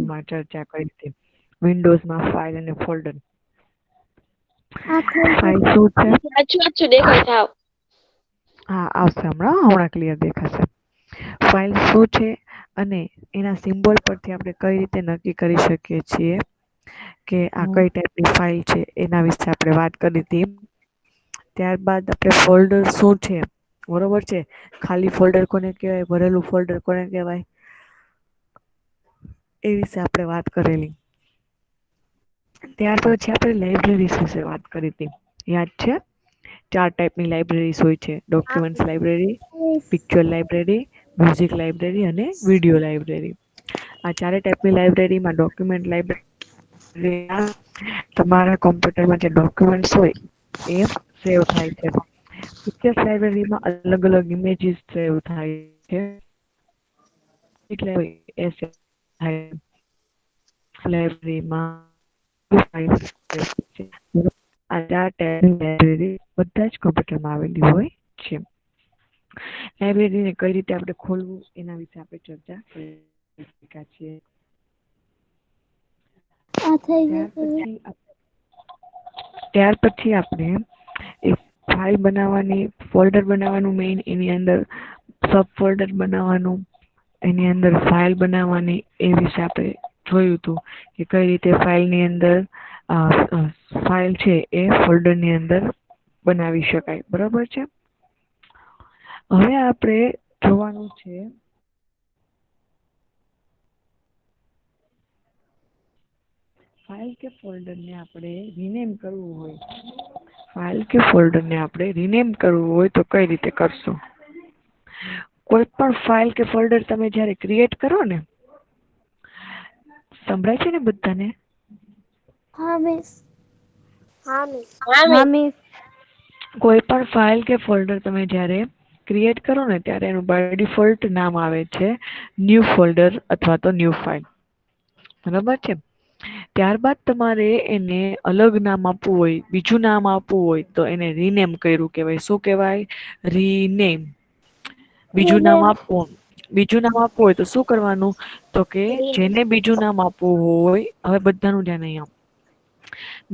વિડીયોમાં ચર્ચા કરી હતી. વિન્ડોઝમાં ફાઇલ અને ફોલ્ડર. ફાઇલ શું છે? સાચું દેખાય થાવ. હા, આવશે હમણાં ક્લિયર દેખાશે. ફાઇલ શું છે અને એના સિમ્બોલ પરથી આપણે કઈ રીતે નક્કી કરી શકીએ છીએ કે આ કઈ ટાઈપની ફાઇલ છે, એના વિશે આપણે વાત કરી હતી. ત્યારબાદ આપણે ફોલ્ડર શું છે, બરોબર છે. ખાલી ફોલ્ડર કોને કહેવાય, ભરેલું ફોલ્ડર કોને કહેવાય, એ વિશે આપણે વાત કરેલી. ત્યાર પછી આપણે લાઇબ્રેરીઝ વિશે વાત કરી હતી, યાદ છે? 4 ટાઈપની લાઇબ્રેરીઝ હોય છે: documents library, picture library, music library અને વિડિયો લાઇબ્રેરી. આ 4 ટાઈપની લાઇબ્રેરીમાં ડોક્યુમેન્ટ લાઇબ્રેરી તમારા કોમ્પ્યુટરમાં જે ડોક્યુમેન્ટ્સ હોય એ સેવ થાય છે. પિક્ચર્સ લાઇબ્રેરીમાં અલગ અલગ ઇમેજીસ સેવ થાય છે. લાઇબ્રેરીમાં આ 4 ટાઈપની લાઇબ્રેરી બધા જ કોમ્પ્યુટરમાં આવેલી હોય છે. લાઇબ્રેરીને કઈ રીતે આપણે ખોલવું એના વિશે આપણે ચર્ચા કરી શક્યા છીએ. ત્યાર પછી આપણે એક ફાઇલ બનાવવાની, ફોલ્ડર બનાવવાનું, મેઇન એની અંદર સબ ફોલ્ડર બનાવવાનું, એની અંદર ફાઇલ બનાવવાની, એ વિશે આપણે જોયું હતું કે કઈ રીતે ફાઇલની અંદર ફાઇલ છે એ ફોલ્ડરની અંદર બનાવી શકાય, બરાબર છે. હવે આપણે જોવાનું છે ફાઇલ કે ફોલ્ડરને આપણે રિનેમ કરવું હોય. ફાઇલ કે ફોલ્ડરને આપણે રિનેમ કરવું હોય તો કઈ રીતે કરશું? કોઈ પણ ફાઇલ કે ફોલ્ડર તમે જ્યારે ક્રિએટ કરો ને, સંભળાય છે ને બધાને? હા મિસ. કોઈ પણ ફાઇલ કે ફોલ્ડર તમે જ્યારે ક્રિએટ કરો ને ત્યારે એનું બાય ડિફોલ્ટ નામ આવે છે ન્યૂ ફોલ્ડર અથવા તો ન્યૂ ફાઇલ, બરાબર છે. ત્યારબાદ તમારે એને અલગ નામ આપવું હોય, બીજું નામ આપવું હોય તો એને રિનેમ કર્યું કહેવાય. શું કહેવાય? રિનેમ. બીજું નામ આપવું હોય તો શું કરવાનું? તો કે જેને બીજું નામ આપવું હોય, હવે બધાનું ધ્યાન અહીંયા.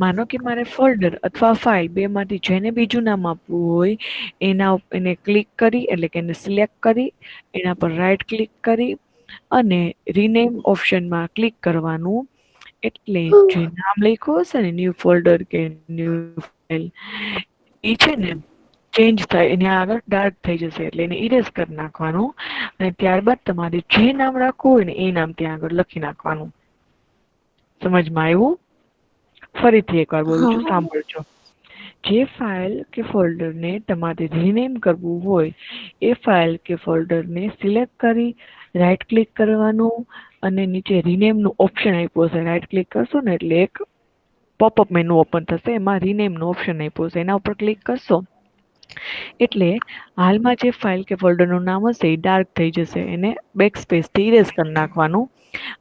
માનો કે મારે ફોલ્ડર અથવા ફાઇલ બે માંથી જેને બીજું નામ આપવું હોય એને ક્લિક કરી, એટલે કે એને સિલેક્ટ કરી, એના પર રાઈટ ક્લિક કરી અને રિનેમ ઓપ્શનમાં ક્લિક કરવાનું. એટલે જે નામ લખ્યું હશે ને, ન્યૂ ફોલ્ડર કે ન્યૂ ફાઇલ, એ છે ને ચેન્જ થાય, એની આગળ ડાર્ક થઈ જશે, એટલે એને ઇરેઝ કરી નાખવાનું. અને ત્યારબાદ તમારે જે નામ રાખવું હોય ને એ નામ ત્યાં આગળ લખી નાખવાનું. સમજમાં આવ્યું? ફરીથી એકવાર બોલું છું, સાંભળજો. જે ફાઇલ કે ફોલ્ડરને તમારે રિનેમ કરવું હોય એ ફાઇલ કે ફોલ્ડરને સિલેક્ટ કરી, રાઈટ ક્લિક કરવાનું અને નીચે રિનેમ નું ઓપ્શન આપ્યું હશે, રાઈટ ક્લિક કરશો ને એટલે એક પોપઅપ મેનુ ઓપન થશે, એમાં રિનેમ નો ઓપ્શન આપ્યો હશે, એના ઉપર ક્લિક કરશો એટલે હાલમાં જે ફાઇલ કે ફોલ્ડરનું નામ હશે એ ડાર્ક થઈ જશે, એને બેક સ્પેસ થી ઇરેઝ કરી નાખવાનું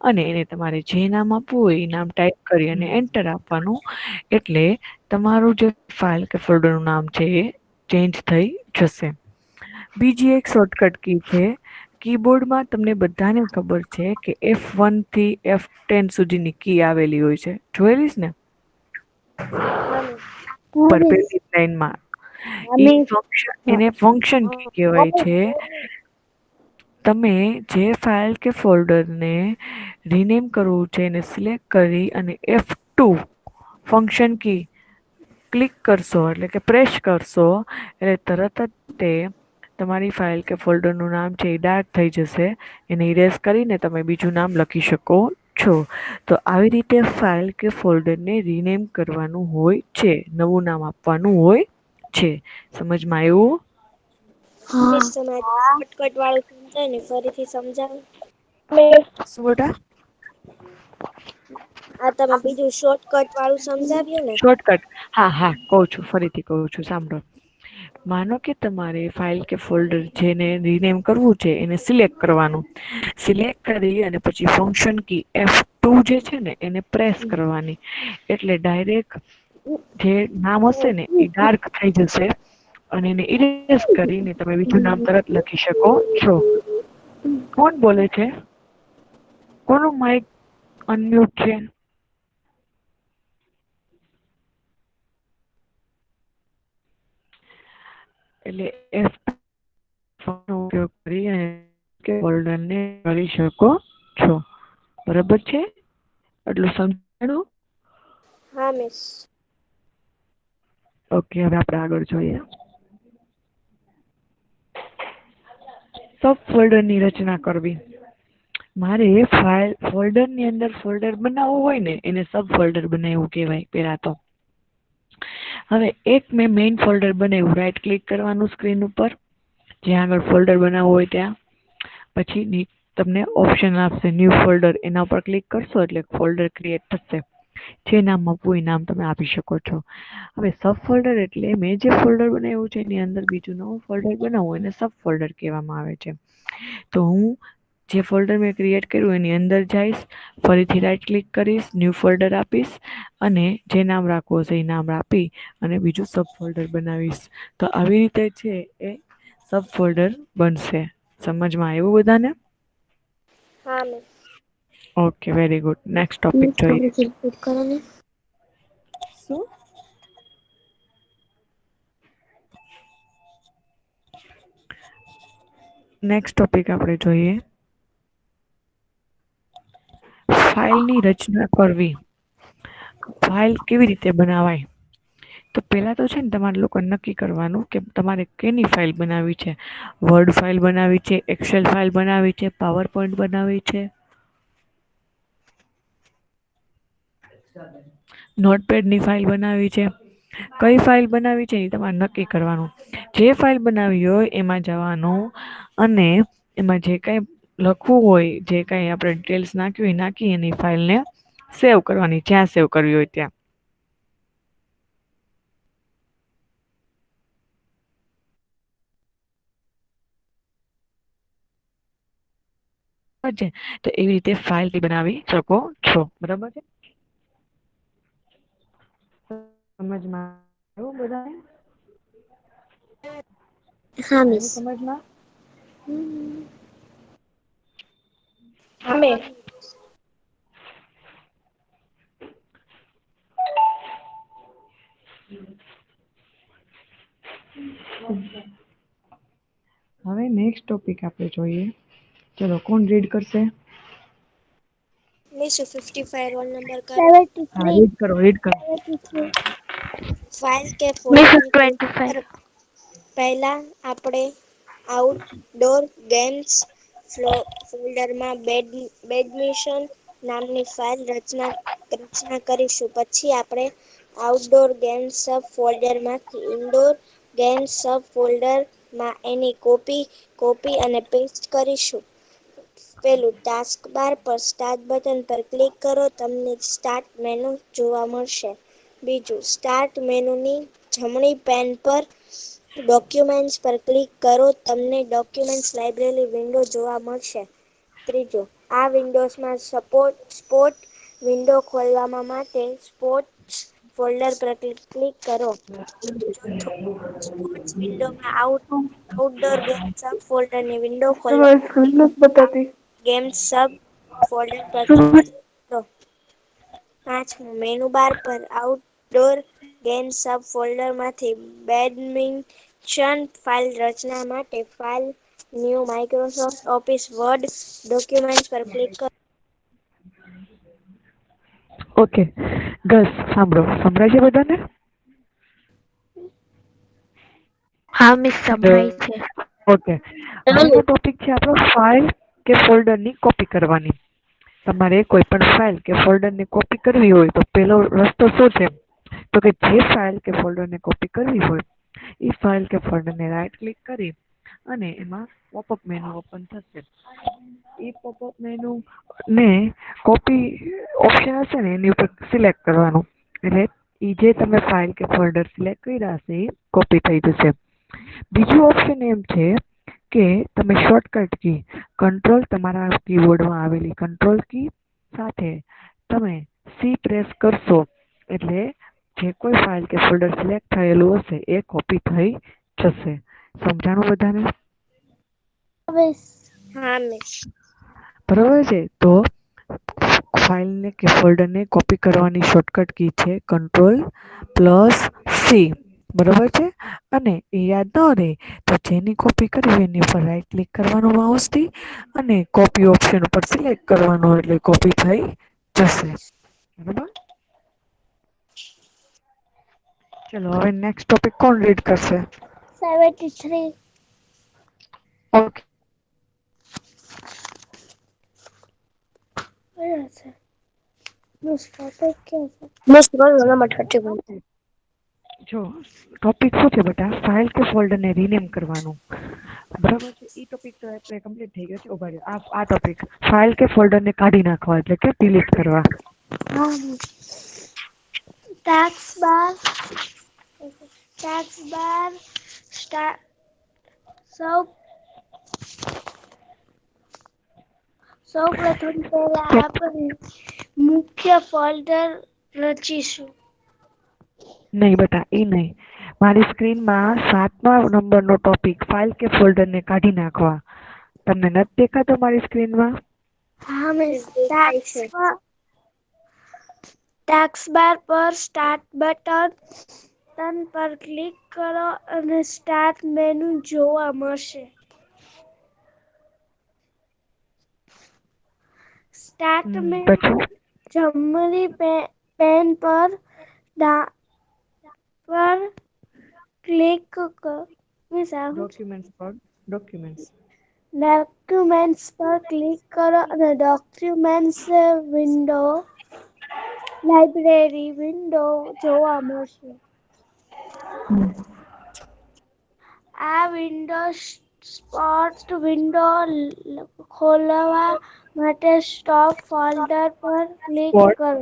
અને એને તમારે જે નામ આપવું હોય એ નામ ટાઈપ કરી અને એન્ટર આપવાનું. એટલે તમારું જે ફાઇલ કે ફોલ્ડરનું નામ છે એ ચેન્જ થઈ જશે. બીજી એક શોર્ટકટ કી છે. કીબોર્ડમાં તમને બધાને ખબર છે કે F1 થી F10 સુધીની કી આવેલી હોય છે, જોયેલીસ ને? પર પેલી લાઈનમાં એને ફંક્શન કી કહેવાય છે. તમે જે ફાઇલ કે ફોલ્ડરને રિનેમ કરવું છે એને સિલેક્ટ કરી અને F2 ફંક્શન કી ક્લિક કરશો, એટલે કે પ્રેસ કરશો, એટલે તરત જ તે તમારી ફાઇલ કે ફોલ્ડરનું નામ છે એ ડાર્ક થઈ જશે. એને ઇરેઝ કરીને તમે બીજું નામ લખી શકો છો. તો આવી રીતે ફાઇલ કે ફોલ્ડરને રિનેમ કરવાનું હોય છે, નવું નામ આપવાનું હોય છે. સમજમાં આવ્યું? મિસ તમારે શોર્ટકટ વાળું સમજાય ને ફરીથી સમજાવો. શું બેટા? આ તમે બીજું શોર્ટકટ વાળું સમજાવ્યું ને. શોર્ટકટ, હા કઉ છું, ફરીથી કઉ છું, સાંભળો. માનો કે તમારે ફાઇલ કે ફોલ્ડર જેને રિનેમ કરવું છે એને સિલેક્ટ કરવાનું. સિલેક્ટ કરી અને પછી ફંક્શન કી F2 જે છે ને એને પ્રેસ કરવાની, એટલે ડાયરેક્ટ જે નામ હશે ને એ ડાર્ક થઈ જશે અને એને ઇરેઝ કરીને તમે બીજું નામ તરત લખી શકો છો. કોણ બોલે છે? કોનું માઈક અનમ્યુટ છે. એટલે F નો ઉપયોગ કરી અને ફોલ્ડર ને કરી શકો છો. બરાબર છે? એટલું સમજાણું? હા મિસ. ઓકે, હવે આપણે આગળ જોઈએ. સબ ફોલ્ડર ની રચના કરવી. મારે ફોલ્ડર ની અંદર ફોલ્ડર બનાવવું હોય ને એને સબ ફોલ્ડર બનાવવું કહેવાય પેલા તો. હવે એક મેં મેઇન ફોલ્ડર બનાવ્યું, રાઈટ ક્લિક કરવાનું સ્ક્રીન ઉપર, જ્યાં આગળ ફોલ્ડર બનાવવું હોય ત્યાં. પછી તમને ઓપ્શન આપશે ન્યૂ ફોલ્ડર, એના ઉપર ક્લિક કરશો એટલે ફોલ્ડર ક્રિએટ થશે. જે નામ આપવું એ નામ તમે આપી શકો છો. હવે સબ ફોલ્ડર એટલે મેં જે ફોલ્ડર બનાવ્યું છે એની અંદર બીજું નવું ફોલ્ડર બનાવવું એને સબ ફોલ્ડર કહેવામાં આવે છે. તો હું જે ફોલ્ડર મેં ક્રિએટ કર્યું એની અંદર જઈશ, ફરીથી રાઈટ ક્લિક કરીશ, ન્યૂ ફોલ્ડર આપીશ અને જે નામ રાખવું હશે એ નામ આપી અને બીજું સબ ફોલ્ડર બનાવીશ. તો આવી રીતે છે એ સબ ફોલ્ડર બનશે. સમજમાં આવ્યું બધાને? હા miss. Okay, very good. Next topic miss જોઈએ. ફરીથી રિપીટ કરો ને. શું? નેક્સ્ટ ટોપિક આપણે જોઈએ. ફાઇલની રચના કરવી. ફાઇલ કેવી રીતે બનાવાય? તો પેલા તો છે ને તમારે લોકો નક્કી કરવાનું કે તમારે કેની ફાઇલ બનાવવી છે. વર્ડ ફાઇલ બનાવી છે, એક્સેલ ફાઇલ બનાવી છે, પાવર પોઈન્ટ બનાવી છે, નોટપેડ ની ફાઇલ બનાવી છે. કઈ ફાઇલ બનાવી છે એ તમારે નક્કી કરવાનું. જે ફાઇલ બનાવી હોય એમાં જવાનું અને એમાં જે કઈ લખવું હોય, જે કઈ આપણે ડિટેલ્સ નાખવી હોય નાખી એની ફાઇલ ને સેવ કરવાની, જ્યાં સેવ કરવી હોય ત્યાં. છે તો એવી રીતે ફાઇલ બનાવી શકો છો. બરાબર છે? સમજમાં આવ્યું બધાને? હા મિસ. આવ્યું સમજમાં? હા મિસ. હવે નેક્સ્ટ ટોપિક આપણે જોઈએ. ચલો, કોણ રીડ કરશે? મિસ 55 રોલ નંબર કરો. હા, 73. રીડ કરો, રીડ કરો. 73. ફાઇલ કે મિસ ફોલ્ડરની પર 25. પહેલા આપણે આઉટડોર ગેમ્સ ફોલ્ડરમાં બેડમિશન નામની ફાઇલ રચના કરીશું. પછી આપણે આઉટડોર ગેમ્સ સબ ફોલ્ડરમાંથી ઇન્ડોર ગેમ્સ સબ ફોલ્ડરમાં એની કોપી અને પેસ્ટ કરીશું. પેલું ટાસ્ક બાર પર સ્ટાર્ટ બટન પર ક્લિક કરો, તમને સ્ટાર્ટ મેનુ જોવા મળશે. બીજું, સ્ટાર્ટ મેનુની જમણી પેન પર ડોક્યુમેન્ટ્સ પર ક્લિક કરો, તમને ડોક્યુમેન્ટ્સ લાઇબ્રેરી વિન્ડો જોવા મળશે. ત્રીજું, આ વિન્ડોઝમાં સ્પોર્ટ વિન્ડો ખોલવા માટે સ્પોર્ટ્સ ફોલ્ડર પર ક્લિક કરો. ચોથું, સ્પોર્ટ્સ વિન્ડોમાં આઉટડોર ગેમ્સ સબ ફોલ્ડરની વિન્ડો ખોલવા તમારી માટે સ્ક્રીન નથી બતાતી. ગેમ્સ સબ ફોલ્ડર પર ક્લિક કરો. પાંચમું, મેનુ બાર પર આઉટડોર ગેમ્સ સબ ફોલ્ડરમાંથી બેડમિન્શન ફાઇલ રચના માટે file new Microsoft office word documents પર ક્લિક કરો. ઓકે, ગર્લ્સ સાંભળો. સંભળાય છે બધાને? હા મિસ સંભળાય છે. ઓકે, આજનો ટોપિક છે આપણો ફાઇલ કે ફોલ્ડર ની કોપી કરવાની. તમારે કોઈ પણ ફાઇલ કે ફોલ્ડર ની કોપી કરવી હોય તો પેલો રસ્તો શું છે? તો કે જે ફાઇલ કે ફોલ્ડર ને કોપી કરવી હોય એ ફાઇલ કે ફોલ્ડર ને રાઈટ ક્લિક કરી અને એમાં પોપઅપ મેનુ ઓપન થશે. એ પોપઅપ મેનુ ને કોપી ઓપ્શન હશે ને એની ઉપર સિલેક્ટ કરવાનું. એટલે એ જે તમે ફાઇલ કે ફોલ્ડર સિલેક્ટ કર્યા હશે એ કોપી થઈ જશે. બીજું ઓપ્શન એમ છે કે તમે શોર્ટકટ કી કંટ્રોલ, તમારા કીબોર્ડમાં આવેલી કંટ્રોલ કી સાથે તમે સી પ્રેસ કરશો એટલે જે કોઈ ફાઇલ કે ફોલ્ડર સિલેક્ટ થયેલું હશે એ કોપી થઈ જશે. સમજાણું બધાને? મિસ. હા મિસ. બરોબર છે? તો ફાઇલને કે ફોલ્ડરને કોપી કરવાની શોર્ટકટ કી છે Ctrl+C, બરોબર છે. અને એ યાદ ન રહે તો જેની કોપી કરવી એની ઉપર રાઈટ ક્લિક કરવાનું માઉસથી અને કોપી ઓપ્શન ઉપર સિલેક્ટ કરવાનું એટલે કોપી થઈ જશે. બરોબર. ચલો હવે નેક્સ્ટ ટોપિક કોણ રીડ કરશે? 73. ઓકે. કયા છે? નો ટોપિક ક્યાં છે? બસ રોલ નંબર 31. જો ટોપિક શું છે બેટા? ફાઇલ કે ફોલ્ડરને રીનેમ કરવાનું. બરાબર છે. ઈ ટોપિક તો આપણે કમ્પ્લીટ થઈ ગયો છે. ઉભા રહ્યો. આ ટોપિક ફાઇલ કે ફોલ્ડરને કાઢી નાખવા એટલે કે ડિલીટ કરવા. ટેક્સ બાર સ્ટાર સૌ પ્રથમ પહેલા આપણે મુખ્ય ફોલ્ડર રચીશું. નહીં બેટા, એ નહીં. મારી સ્ક્રીનમાં 7મા નંબરનો ટોપિક ફાઇલ કે ફોલ્ડરને કાઢી નાખવા. તમને નથી દેખાતો મારી સ્ક્રીનમાં? હા મિસ. દેખાય છે. ટેક્સ બાર પર સ્ટાર્ટ બટન પર ક્લિક કરો અને સ્ટાર્ટ મેનુ જોવા મળશે. સ્ટાર્ટ મેનુ પછી જમણી પેન પર ક્લિક કરો. ડોક્યુમેન્ટ્સ પર ક્લિક કરો અને ડોક્યુમેન્ટ્સ વિન્ડો લાઇબ્રેરી વિન્ડો જોવા મળશે. આ વિન્ડો સ્પોર્ટ વિન્ડો ખોલવા માટે સ્ટોપ ફોલ્ડર પર ક્લિક કરો.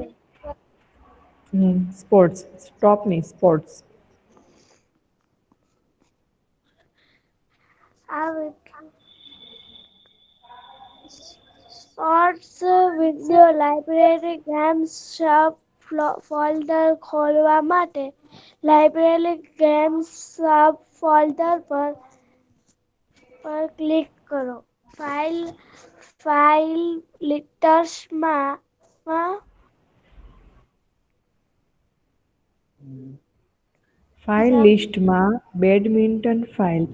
સ્પોર્ટ્સ, સ્ટોપની sports. Sports window library games subfolder ખોલવા માટે લાઇબ્રેરી ગેમ્સ સબ ફોલ્ડર પર ક્લિક કરો. ફાઇલ લિસ્ટમાં ફાઇલ લિસ્ટમાં બેડમિન્ટન ફાઇલ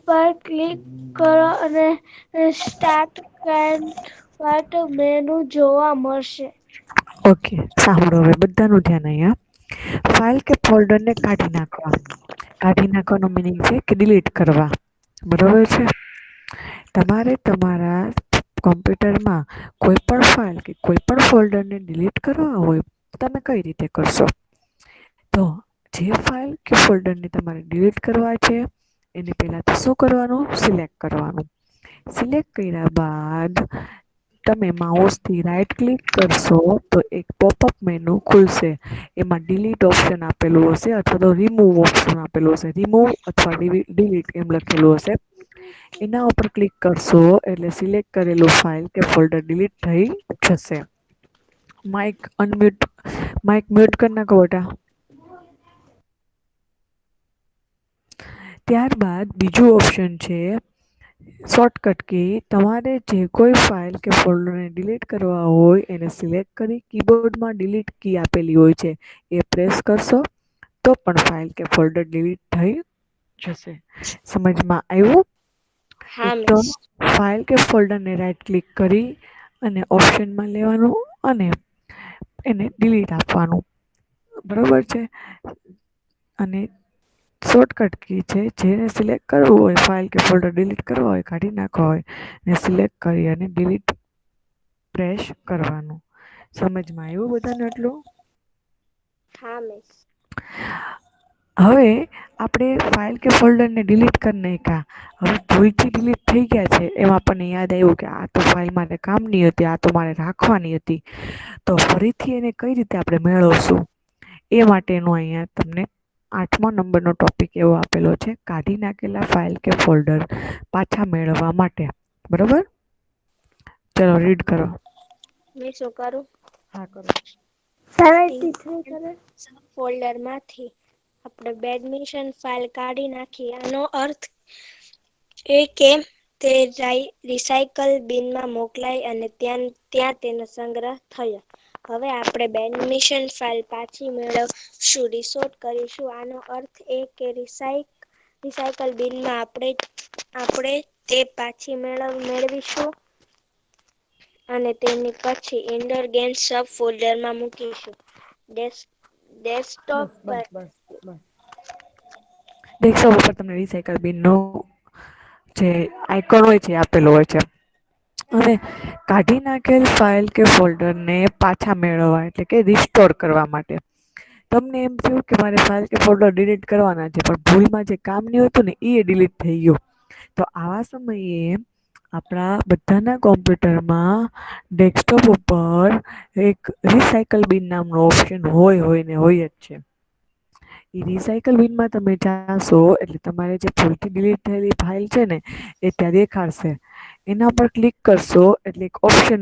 પર ક્લિક કરો અને સ્ટાર્ટ મેનુ જોવા મળશે. ઓકે. સાંભળો હવે બધાનું ધ્યાન અહીંયા. ફાઇલ કે ફોલ્ડરને કાઢી નાખવા. કાઢી નાખવાનો મિનિંગ છે કે ડિલીટ કરવા. બરોબર છે. તમારે તમારા કોમ્પ્યુટરમાં કોઈ પણ ફાઇલ કે કોઈ પણ ફોલ્ડરને ડિલીટ કરવા હોય તમે કઈ રીતે કરશો? તો જે ફાઇલ કે ફોલ્ડરને તમારે ડિલીટ કરવા છે એને પહેલા તો શું કરવાનું? સિલેક્ટ કરવાનું. સિલેક્ટ કર્યા બાદ તમે માઉસથી રાઈટ ક્લિક કરશો તો એક પોપઅપ મેનુ ખુલશે. એમાં ડિલીટ ઓપ્શન આપેલું હશે અથવા તો રિમૂવ ઓપ્શન આપેલું હશે. રિમૂવ અથવા ડિલીટ એમ લખેલું હશે. એના ઉપર ક્લિક કરશો એટલે સિલેક્ટ કરેલું ફાઇલ કે ફોલ્ડર ડિલીટ થઈ જશે. માઇક મ્યુટ કરી નાખો બેટા. ત્યારબાદ બીજું ઓપ્શન છે શોર્ટકટ કી. તમારે જે કોઈ ફાઇલ કે ફોલ્ડરને ડિલીટ કરવા હોય એને સિલેક્ટ કરી કીબોર્ડમાં ડિલીટ કી આપેલી હોય છે એ પ્રેસ કરશો તો પણ ફાઇલ કે ફોલ્ડર ડિલીટ થઈ જશે. સમજમાં આવ્યું? હા એક તો મિસ. ફાઇલ કે ફોલ્ડરને રાઈટ ક્લિક કરી અને ઓપ્શનમાં લેવાનું અને એને ડિલીટ આપવાનું. બરોબર છે. અને શોર્ટકટ કી છે જેને સિલેક્ટ કરવું હોય ફાઇલ કે ફોલ્ડર ડિલીટ કરવા હોય કાઢી નાખવા હોય ને સિલેક્ટ કરી અને ડિલીટ પ્રેસ કરવાનું. સમજમાં આવ્યું બધાને આટલું? હા મિસ. હવે આપણે ફાઇલ કે ફોલ્ડરને ડિલીટ કરી નાખ્યા. હવે ભૂલથી ડિલીટ થઈ ગયા છે એમાં આપણને યાદ આવ્યું કે આ તો ફાઇલ મારે કામની હતી, આ તો મારે રાખવાની હતી. તો ફરીથી એને કઈ રીતે આપણે મેળવશું એ માટેનું અહીંયા તમને 8મા નંબરનો ટોપિક એવો આપેલો છે કાઢી નાખેલા ફાઇલ કે ફોલ્ડર પાછા મેળવવા માટે. બરોબર? ચલો રીડ કરો. મેં શું કરું? હા કરો. 73 કરે. ફોલ્ડરમાંથી આપણે બેડમિશન ફાઇલ કાઢી નાખી. આનો અર્થ એ કે તે રિસાયકલ બિનમાં મોકલાઈ અને ત્યાં તેનો સંગ્રહ થયો. હવે આપણે બેડમિશન ફાઇલ પાછી મેળવશું, રિસોર્ટ કરીશું. આનો અર્થ એ કે રિસાયકલ બિનમાં આપણે તે પાછી મેળવીશું અને તેની પછી ઇન્ડોર ગેમ્સ સબ ફોલ્ડરમાં મૂકીશું. ડેસ્કટોપ બસ પર બસ બસ બસ. ડેસ્કટોપ ઉપર તમને રિસાયકલ બિનનો જે આઇકોન હોય છે આપેલો હોય છે. હવે કાઢી નાખેલ ફાઇલ કે ફોલ્ડરને પાછા મેળવવા એટલે કે રિસ્ટોર કરવા માટે તમને એમ થયું કે મારે ફાઇલ કે ફોલ્ડર ડિલીટ કરવાના છે, પણ ભૂલમાં જે કામ નહીં હતું ને એ ડિલીટ થઈ ગયું. તો આવા સમયે આપણા બધાના કોમ્પ્યુટરમાં ડેસ્કટોપ ઉપર એક રિસાયકલ બિન નામનો ઓપ્શન હોય ને હોય જ છે. એ રિસાયકલ બિનમાં તમે જાશો એટલે તમારે જે ભૂલથી ડિલીટ થયેલી ફાઇલ છે ને એ ત્યાં દેખાડશે. એના પર ક્લિક કરશો એટલે એક ઓપ્શન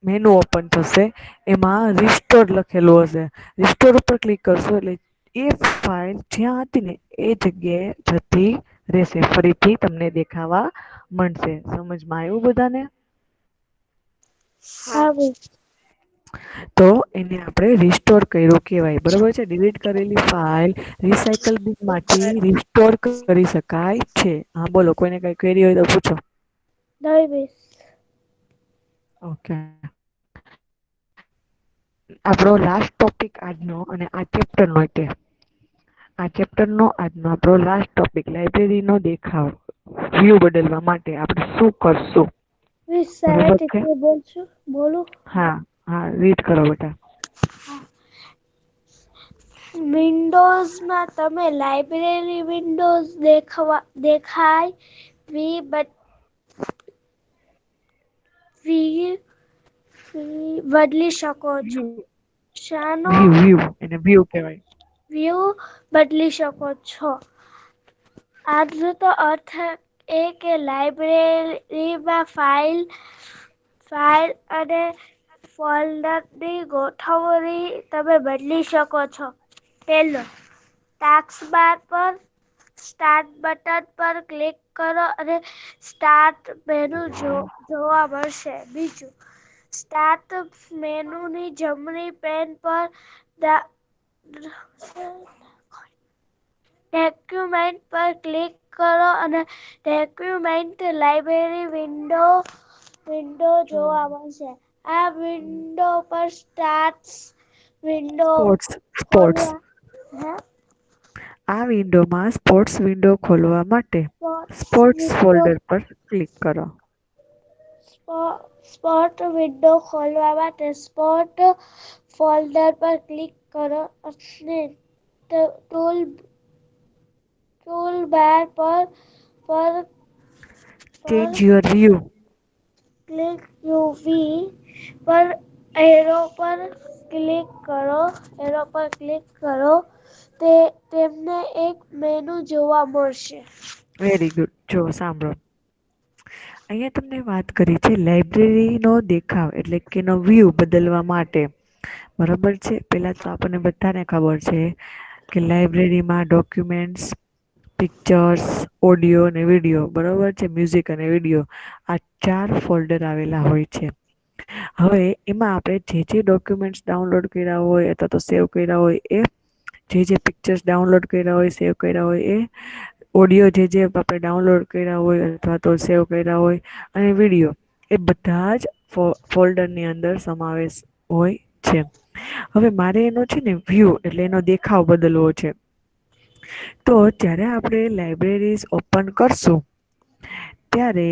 મેનુ ઓપન થશે. એમાં રિસ્ટોર લખેલું હશે. રિસ્ટોર ઉપર ક્લિક કરશો એટલે એ ફાઇલ જ્યાં હતી ને એ જગ્યાએ જતી રહેશે. ફરીથી તમને દેખાવા મળશે. સમજમાં આવ્યું બધાને? હા. હા મિસ. તો એને આપણે રિસ્ટોર કર્યું કહેવાય. બરોબર છે? ડિલીટ કરેલી ફાઇલ રિસાયકલ બિનમાંથી રિસ્ટોર કરી શકાય છે. હા બોલો, કોઈને કઈ ક્વેરી હોય તો પૂછો. નહીં મિસ. ઓકે. આપણો લાસ્ટ ટોપિક આજનો અને આ ચેપ્ટરનો છે. આ ચેપ્ટરનો આજનો આપણો લાસ્ટ ટોપિક લાઇબ્રેરીનો દેખાવ. વ્યૂ બદલવા માટે આપણે શું કરશું? મિસ બરોબર છે? 73 બોલું? હા હા, રીડ કરો બેટા. વિન્ડોઝમાં તમે લાઇબ્રેરી વિન્ડોઝ દેખાય બદલી શકો છો. શાનો એને વ્યૂ કહેવાય. વ્યૂ બદલી શકો છો. આજનો તો અર્થ એ કે લાઇબ્રેરીમાં ફાઇલ અને ફોલ્ડરની ગોઠવણી તમે બદલી શકો છો. પહેલો, ટાસ્કબાર પર સ્ટાર્ટ બટન પર ક્લિક કરો અને સ્ટાર્ટ મેનુ જોવા મળશે. બીજું, સ્ટાર્ટ મેનુની જમણી પેન પર ડોક્યુમેન્ટ પર ક્લિક કરો અને ડોક્યુમેન્ટ લાઇબ્રેરી વિન્ડો જોવા મળશે. આ વિન્ડો પર સ્ટાર્ટ વિન્ડો સ્પોર્ટ્સ. હે આ વિન્ડોમાં સ્પોર્ટ્સ વિન્ડો ખોલવા માટે સ્પોર્ટ્સ વિન્ડો ફોલ્ડર પર ક્લિક કરો. સ્પોર્ટ વિન્ડો ખોલવા માટે સ્પોર્ટ ફોલ્ડર પર ક્લિક કરો અને ટૂલબાર પર change your view. Click UV પર એરો પર ક્લિક કરો. તેમને એક મેનુ જોવા મળશે. Very good. જો સાંભળો. અહીંયા તમને વાત કરી છે લાઈબ્રેરીનો દેખાવ એટલે કે એનો વ્યૂ બદલવા માટે. બરોબર છે? પેલા તો આપણને બધાને ખબર છે કે લાઈબ્રેરીમાં ડોક્યુમેન્ટ્સ, પિક્ચર્સ, ઓડિયો અને વિડિયો, બરોબર છે? મ્યુઝિક અને વિડિયો, આ 4 ફોલ્ડર આવેલા હોય છે. હવે એમાં આપણે જે ડોક્યુમેન્ટ્સ ડાઉનલોડ કર્યા હોય અથવા તો સેવ કર્યા હોય એ, જે પિક્ચર્સ ડાઉનલોડ કર્યા હોય, સેવ કર્યા હોય એ, ઓડિયો જે આપણે ડાઉનલોડ કર્યા હોય અથવા તો સેવ કર્યા હોય, અને વિડીયો, એ બધા જ ફોલ્ડરની અંદર સમાવેશ હોય છે. હવે મારે એનો છે ને વ્યૂ એટલે એનો દેખાવ બદલવો છે. તો જ્યારે આપણે લાઈબ્રેરીઝ ઓપન કરશું ત્યારે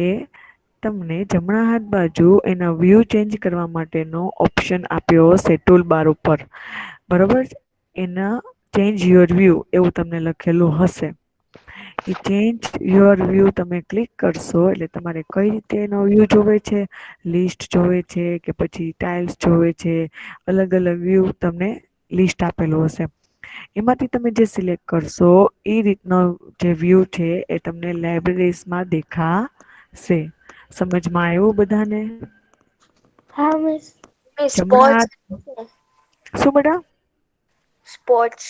તમને જમણા હાથ બાજુ એના વ્યૂ ચેન્જ કરવા માટેનો ઓપ્શન આપ્યો હશે ટૂલ બાર ઉપર. બરોબર? એના ચેન્જ યોર વ્યૂ એવું તમને લખેલું હશે. એ ચેન્જ યોર વ્યૂ તમે ક્લિક કરશો એટલે તમારે કઈ રીતે એનો વ્યૂ જોવે છે, લિસ્ટ જોવે છે કે પછી ટાઇલ્સ જોવે છે, અલગ અલગ વ્યૂ તમને લિસ્ટ આપેલું હશે. એમાંથી તમે જે સિલેક્ટ કરશો એ રીતનો જે વ્યૂ છે એ તમને લાઈબ્રેરીઝમાં દેખાશે. સમજમાં આવ્યું બધાને? હા મિસ. જમણા સ્પોર્ટ્સ શું બેટા? સ્પોર્ટ્સ.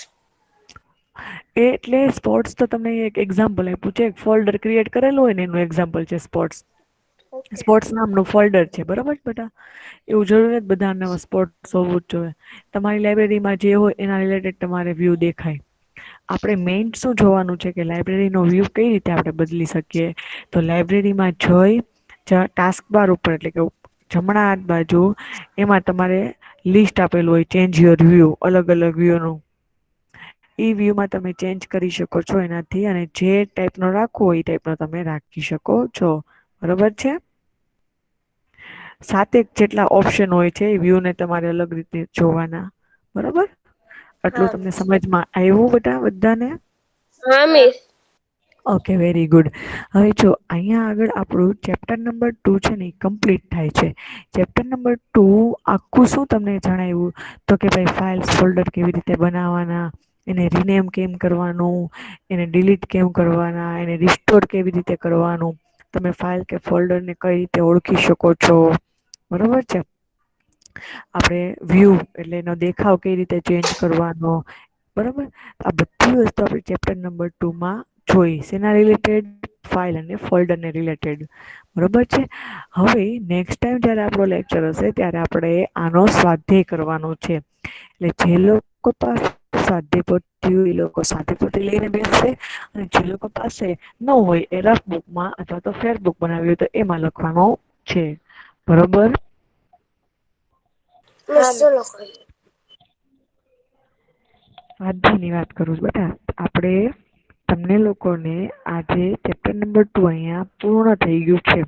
એટલે સ્પોર્ટ્સ તો તમને એક એક્ઝામ્પલ આપ્યું છે. એક ફોલ્ડર ક્રિએટ કરેલું હોય ને એનું એક્ઝામ્પલ છે સ્પોર્ટ્સ. ઓકે. સ્પોર્ટ્સ નામનું ફોલ્ડર છે, બરોબર બેટા? એવું જરૂરી નથી બધાને સ્પોર્ટ્સ હોવું જ જોઈએ. તમારી લાઇબ્રેરીમાં જે હોય એના રિલેટેડ તમારે વ્યૂ દેખાય. આપણે મેઇન શું જોવાનું છે કે લાઇબ્રેરીનો વ્યૂ કઈ રીતે આપણે બદલી શકીએ. તો લાઈબ્રેરીમાં જોઈ ટાસ્ક બાર ઉપર એટલે કે જમણા હાથ બાજુ એમાં તમારે લિસ્ટ આપેલું હોય ચેન્જ યોર વ્યુ અલગ અલગ વ્યુ નું ઈ વ્યૂમાં તમે ચેન્જ કરી શકો છો એનાથી અને જે ટાઈપનો રાખવો હોય એ ટાઈપનો તમે રાખી શકો છો. બરોબર છે? સાતેક જેટલા ઓપ્શન હોય છે એ વ્યૂ ને તમારે અલગ રીતે જોવાના. બરોબર? આટલું હા તમને સમજમાં આવ્યું બેટા બધાને? હા મિસ. Okay very good. હવે જો અહીંયા આગળ આપણું ચેપ્ટર નંબર 2 છે ને કમ્પ્લીટ થાય છે. ચેપ્ટર નંબર 2 આખું શું તમને જણાવ્યું તો કે ભાઈ ફાઇલ્સ ફોલ્ડર કેવી રીતે બનાવવાના, એને રિનેમ કેમ કરવાનું, એને ડિલીટ કેમ કરવાના, એને રિસ્ટોર કેવી રીતે કરવાનું, તમે ફાઇલ કે ફોલ્ડર ને કઈ રીતે ઓળખી શકો છો. બરોબર છે? આપણે વ્યૂ એટલે એનો દેખાવ કઈ રીતે ચેન્જ કરવાનો. બરોબર? આ બધી વસ્તુ આપણે ચેપ્ટર નંબર 2 માં જોઈ. શેના રિલેટેડ? ફાઇલ અને ફોલ્ડર ને રિલેટેડ. બરોબર છે? હવે નેક્સ્ટ ટાઈમ જયારે આપણો લેક્ચર હશે ત્યારે આપણે આનો સ્વાધ્યાય કરવાનો છે. એટલે જે લોકો પાસે સ્વાધ્યાય પોથી હોય એ લોકો સ્વાધ્યાય પોથી લઈને બેસશે અને જે લોકો પાસે ન હોય એ રફ બુકમાં અથવા તો ફેર બુક બનાવી હોય તો એમાં લખવાનું છે. બરોબર? મિસ ચલો. સ્વાધ્યાયની વાત કરું છું બેટા. આપણે તમને લોકોને આજે ચેપ્ટર નંબર 2 અહીંયા પૂર્ણ થઈ ગયું છે.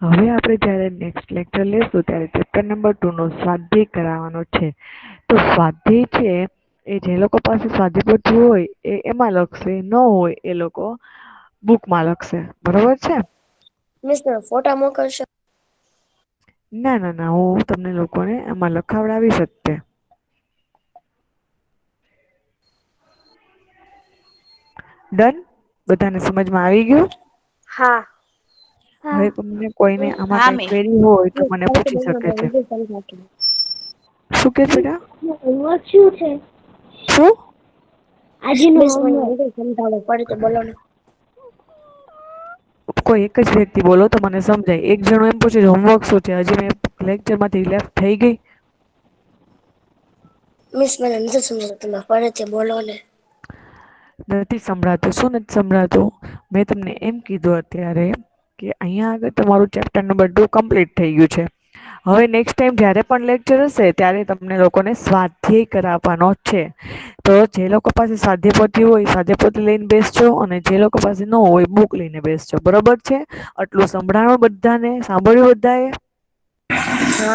હવે આપણે જયારે નેક્સ્ટ લેક્ચર લેશું ત્યારે ચેપ્ટર નંબર 2 નો સ્વાધ્યાય કરાવવાનો છે. તો સ્વાધ્યાય છે એ જે લોકો પાસે સ્વાધ્યાય પોથી હોય એ એમાં લખશે, ન હોય એ લોકો બુકમાં લખશે. બરોબર છે? મિસ તમે ફોટા મોકલશો? ના ના ના હું તમને લોકોને આમાં લખાવડાવીશ જ તે. ડન? બધાને સમજમાં આવી ગયું? હા. હા હવે તમને કોઈને આમાં હા કઈ મિસ. ક્વેરી હોય તો મિસ મને ફરીથી પૂછી બોલો શકે છે. મને સમજાતું. શું કે બેટા? હોમવર્ક શું છે? શું? આજનું મિસ મને હોમવર્ક. નથી સમજાવવું ફરીથી બોલો ને. કોઈ એક જ વ્યક્તિ બોલો તો મને સમજાય. એક જણો એમ પૂછે હોમવર્ક શું છે? હજી મેં લેક્ચરમાંથી લેફ્ટ થઈ ગઈ? મિસ મને નથી સમજાતું તમે ફરીથી બોલો ને. નથી સંભળાતું. શું નથી સંભળાતું? મેં તમને એમ કીધું અત્યારે કે અહીંયા આગળ તમારું ચેપ્ટર નંબર 2 કમ્પ્લીટ થઈ ગયું છે. હવે નેક્સ્ટ ટાઈમ જયારે પણ લેક્ચર હશે ત્યારે તમને લોકોને સ્વાધ્યાય કરાવવાનો છે. તો જે લોકો પાસે સ્વાધ્યાય પોથી હોય સ્વાધ્યાય પોથી લઈને બેસજો અને જે લોકો પાસે ન હોય બુક લઈને બેસજો. બરોબર છે? આટલું સંભળાણું બધાને? સાંભળ્યું બધાએ? હા.